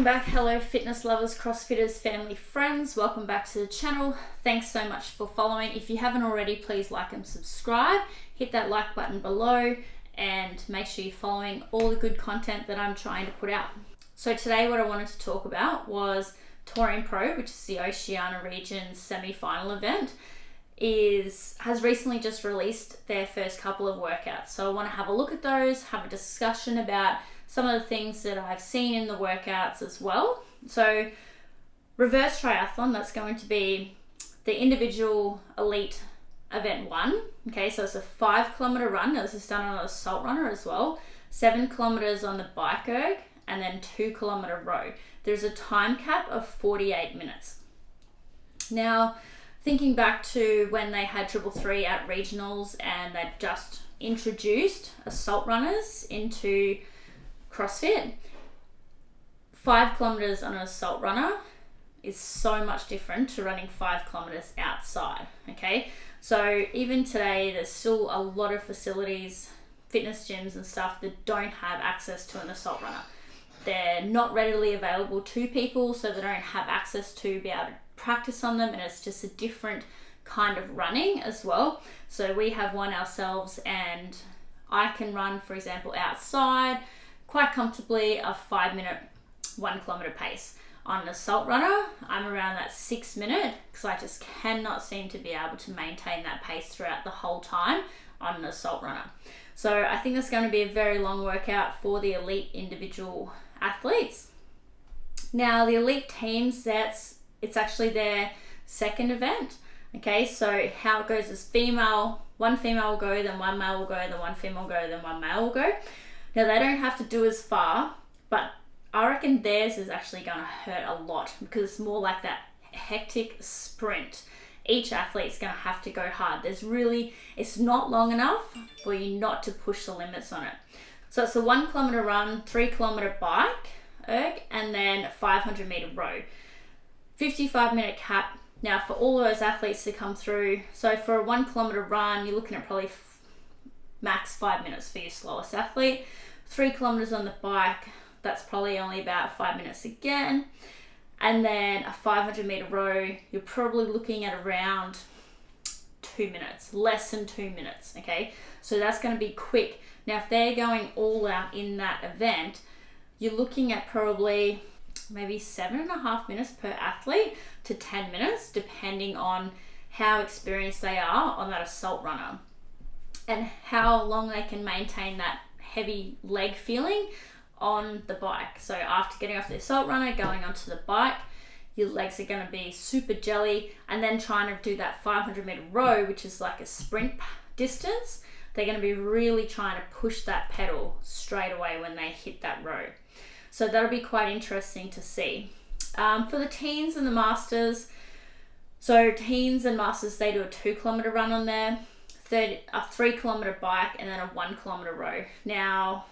Welcome back, hello fitness lovers, crossfitters, family, friends. Welcome back to the channel. Thanks so much for following. If you haven't already, please like and subscribe. Hit that like button below and make sure you're following all the good content that I'm trying to put out. So today what I wanted to talk about was Torian Pro, which is the Oceania region semi-final event, has recently just released their first couple of workouts. So I want to have a look at those, have a discussion about some of the things that I've seen in the workouts as well. So reverse triathlon, that's going to be the individual elite event 1. Okay, so it's a 5 kilometer run. Now this is done on an assault runner as well. 7 kilometers on the bike erg, and then 2 kilometer row. There's a time cap of 48 minutes. Now, thinking back to when they had 333 at regionals and they just introduced assault runners into CrossFit, 5 kilometers on an assault runner is so much different to running 5 kilometers outside. Okay, so even today there's still a lot of facilities, fitness gyms and stuff that don't have access to an assault runner. They're not readily available to people, so they don't have access to be able to practice on them, and it's just a different kind of running as well. So we have one ourselves, and I can run, for example, outside quite comfortably a 5-minute 1 kilometer pace. On an assault runner, I'm around that 6 minute because I just cannot seem to be able to maintain that pace throughout the whole time on an assault runner. So I think that's going to be a very long workout for the elite individual athletes. Now the elite teams, it's actually their second event. Okay, so how it goes is one female will go, then one male will go, then one female will go, then one male will go. Now they don't have to do as far, but I reckon theirs is actually going to hurt a lot because it's more like that hectic sprint. Each athlete's going to have to go hard. It's not long enough for you not to push the limits on it. So it's a 1 kilometer run, 3 kilometer bike erg, and then 500 meter row. 55-minute cap. Now for all of those athletes to come through, so for a 1 kilometer run, you're looking at probably max 5 minutes for your slowest athlete. 3 kilometers on the bike, that's probably only about 5 minutes again. And then a 500 meter row, you're probably looking at around 2 minutes, less than 2 minutes. Okay, so that's going to be quick. Now if they're going all out in that event, you're looking at probably maybe 7.5 minutes per athlete to 10 minutes, depending on how experienced they are on that assault runner and how long they can maintain that heavy leg feeling on the bike. So after getting off the assault runner, going onto the bike, your legs are going to be super jelly, and then trying to do that 500 meter row, which is like a sprint distance, they're going to be really trying to push that pedal straight away when they hit that row. So that'll be quite interesting to see. For the teens and the masters, so teens and masters, they do a 2 kilometer run on there, a 3 kilometer bike, and then a 1 kilometer row. Now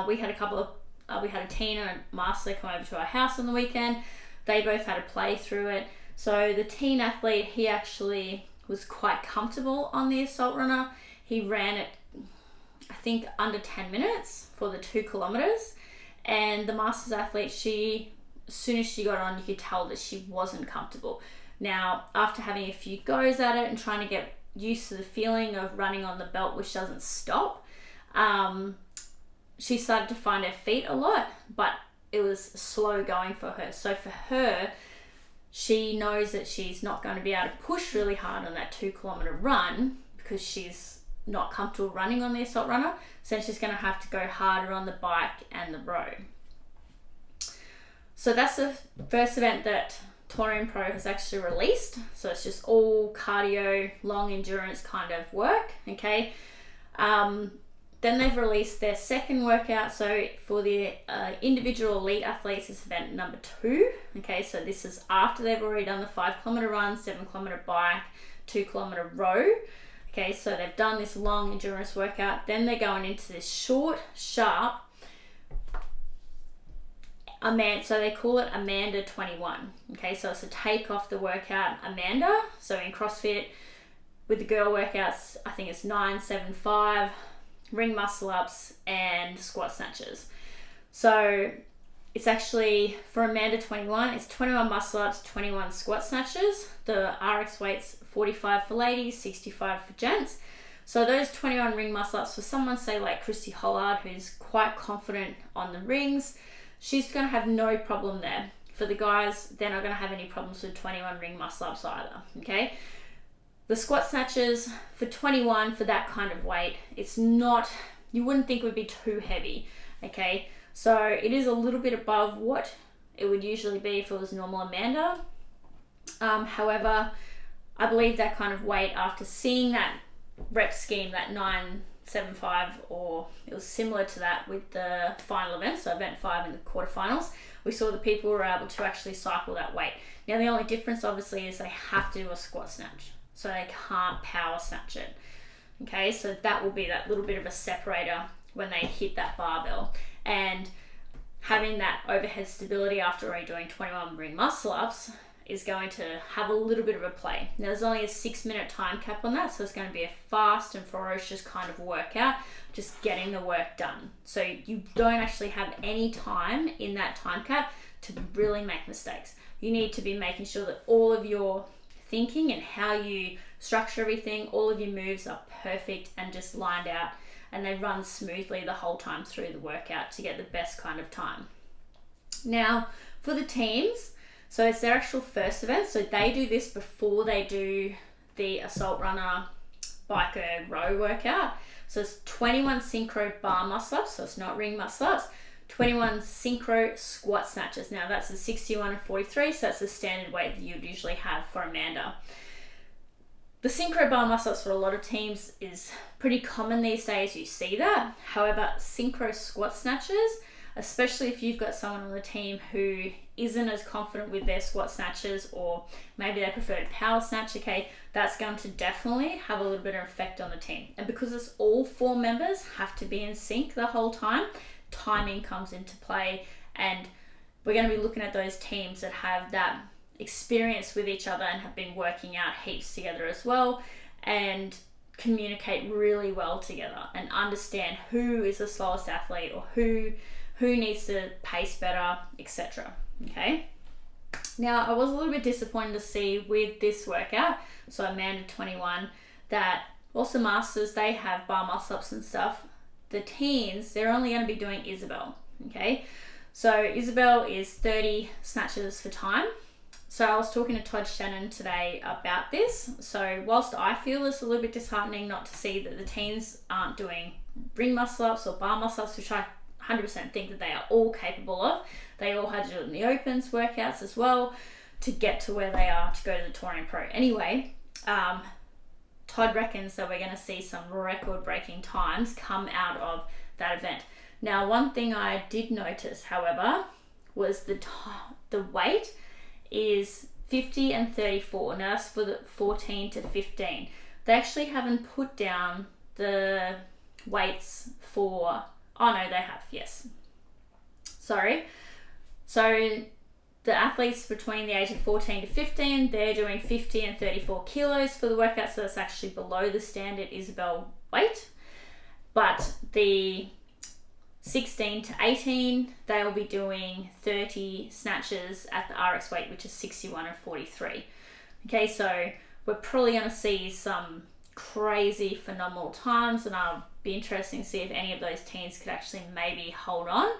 we had a teen and a master come over to our house on the weekend. They both had to play through it. So the teen athlete, he actually was quite comfortable on the assault runner. He ran it, I think, under 10 minutes for the 2 kilometers. And the masters athlete, as soon as she got on, you could tell that she wasn't comfortable. Now, after having a few goes at it and trying to get used to the feeling of running on the belt, which doesn't stop, she started to find her feet a lot, but it was slow going for her. So for her, she knows that she's not going to be able to push really hard on that 2 kilometer run because she's not comfortable running on the assault runner. So she's going to have to go harder on the bike and the row. So that's the first event that Torian Pro has actually released. So it's just all cardio, long endurance kind of work. Okay. Then they've released their second workout. So for the individual elite athletes, it's event number 2. Okay, so this is after they've already done the 5 kilometer run, 7 kilometer bike, 2 kilometer row. Okay, so they've done this long endurance workout. Then they're going into this short, sharp so they call it Amanda 21. Okay, so it's a take off the workout Amanda. So in CrossFit, with the girl workouts, I think it's 9, 7, 5, ring muscle ups and squat snatches. So It's actually, for Amanda 21, it's 21 muscle ups, 21 squat snatches. The RX weight's 45 for ladies, 65 for gents. So those 21 ring muscle ups for someone, say like Christy Hollard, who's quite confident on the rings, she's going to have no problem there. For the guys, they're not going to have any problems with 21 ring muscle ups either, okay? The squat snatches for 21 for that kind of weight, it's not, you wouldn't think would be too heavy, okay? So it is a little bit above what it would usually be if it was normal Amanda. However, I believe that kind of weight, after seeing that rep scheme, that 975, or it was similar to that with the final event, so event 5 in the quarterfinals, we saw the people were able to actually cycle that weight. Now the only difference obviously is they have to do a squat snatch, so they can't power snatch it. Okay, so that will be that little bit of a separator when they hit that barbell. And having that overhead stability after only doing 21 ring muscle ups is going to have a little bit of a play. Now there's only a 6-minute time cap on that, so it's going to be a fast and ferocious kind of workout, just getting the work done. So you don't actually have any time in that time cap to really make mistakes. You need to be making sure that all of your thinking and how you structure everything, all of your moves are perfect and just lined out, and they run smoothly the whole time through the workout to get the best kind of time. Now for the teams, so it's their actual first event, so they do this before they do the assault runner biker row workout. So it's 21 synchro bar muscle ups, so it's not ring muscle ups, 21 synchro squat snatches. Now that's a 61 and 43, so that's the standard weight that you'd usually have for Amanda. The synchro bar muscle ups for a lot of teams is pretty common these days, you see that. However, synchro squat snatches, especially if you've got someone on the team who isn't as confident with their squat snatches, or maybe they prefer to power snatch, okay, that's going to definitely have a little bit of effect on the team. And because it's all 4 members have to be in sync the whole time, timing comes into play, and we're going to be looking at those teams that have that experience with each other and have been working out heaps together as well, and communicate really well together and understand who is the slowest athlete or who needs to pace better, etc. Okay, now I was a little bit disappointed to see with this workout, so Amanda 21, that also masters, they have bar muscle ups and stuff. The teens, they're only going to be doing Isabel. Okay, so Isabel is 30 snatches for time. So I was talking to Todd Shannon today about this. So whilst I feel it's a little bit disheartening not to see that the teens aren't doing ring muscle ups or bar muscle ups, which I 100% think that they are all capable of. They all had to do it in the opens workouts as well to get to where they are to go to the Torian Pro. Anyway, Todd reckons that we're going to see some record-breaking times come out of that event. Now, one thing I did notice, however, was the weight is 50 and 34. Now that's for the 14 to 15. They actually haven't put down the weights for, oh no, they have, yes. Sorry. So the athletes between the age of 14 to 15, they're doing 50 and 34 kilos for the workout, so that's actually below the standard Isabel weight. But the 16 to 18, they'll be doing 30 snatches at the RX weight, which is 61 and 43. Okay, so we're probably going to see some crazy, phenomenal times, and I'll be interested to see if any of those teens could actually maybe hold on,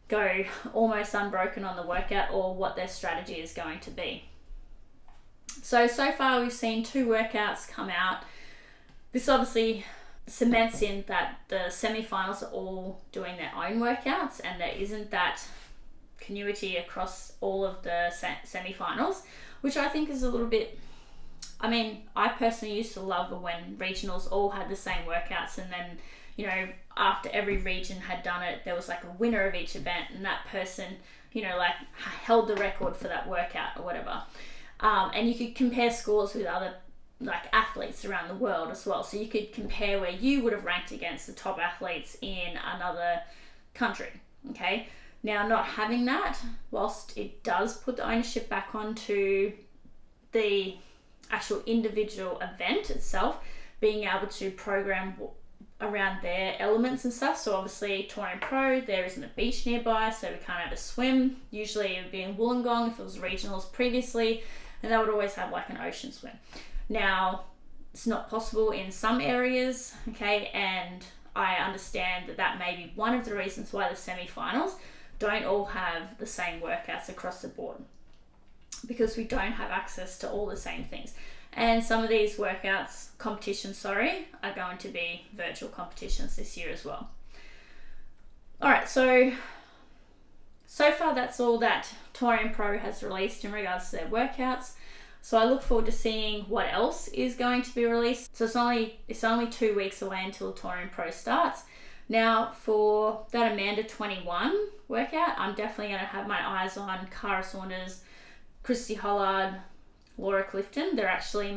go almost unbroken on the workout, or what their strategy is going to be. So far we've seen 2 workouts come out. This obviously cements in that the semi-finals are all doing their own workouts, and there isn't that continuity across all of the semi-finals, which I think is a little bit, I mean, I personally used to love when regionals all had the same workouts, and then, you know, after every region had done it, there was like a winner of each event, and that person, you know, like held the record for that workout or whatever. And you could compare scores with other like athletes around the world as well. So you could compare where you would have ranked against the top athletes in another country. Okay. Now, not having that, whilst it does put the ownership back onto the actual individual event itself, being able to program around their elements and stuff. So obviously Torian Pro, there isn't a beach nearby, so we can't have a swim. Usually it would be in Wollongong if it was regionals previously, and they would always have like an ocean swim. Now, it's not possible in some areas, okay, and I understand that that may be one of the reasons why the semi-finals don't all have the same workouts across the board, because we don't have access to all the same things. And some of these competitions, are going to be virtual competitions this year as well. All right, so far that's all that Torian Pro has released in regards to their workouts. So I look forward to seeing what else is going to be released. So it's only 2 weeks away until Torian Pro starts. Now for that Amanda 21 workout, I'm definitely going to have my eyes on Cara Saunders, Christy Hollard, Laura Clifton. They're actually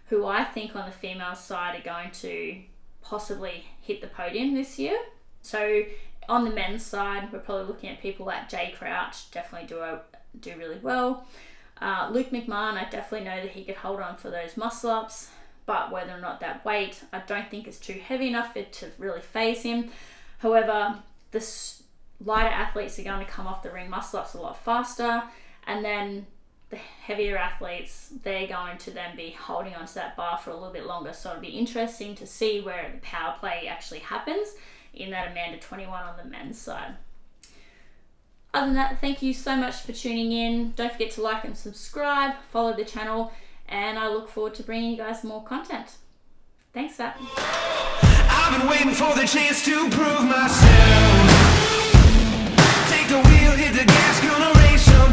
who I think on the female side are going to possibly hit the podium this year. So on the men's side, we're probably looking at people like Jay Crouch, definitely do really well. Luke McMahon, I definitely know that he could hold on for those muscle ups, but whether or not that weight, I don't think it's too heavy enough to really phase him. However, the lighter athletes are going to come off the ring muscle ups a lot faster, and then the heavier athletes, they're going to then be holding onto that bar for a little bit longer. So it'll be interesting to see where the power play actually happens in that Amanda 21 on the men's side. Other than that, thank you so much for tuning in. Don't forget to like and subscribe, follow the channel, and I look forward to bringing you guys more content. Thanks for that. I've been waiting for the chance to prove myself. Take the wheel, hit the gas, gonna race some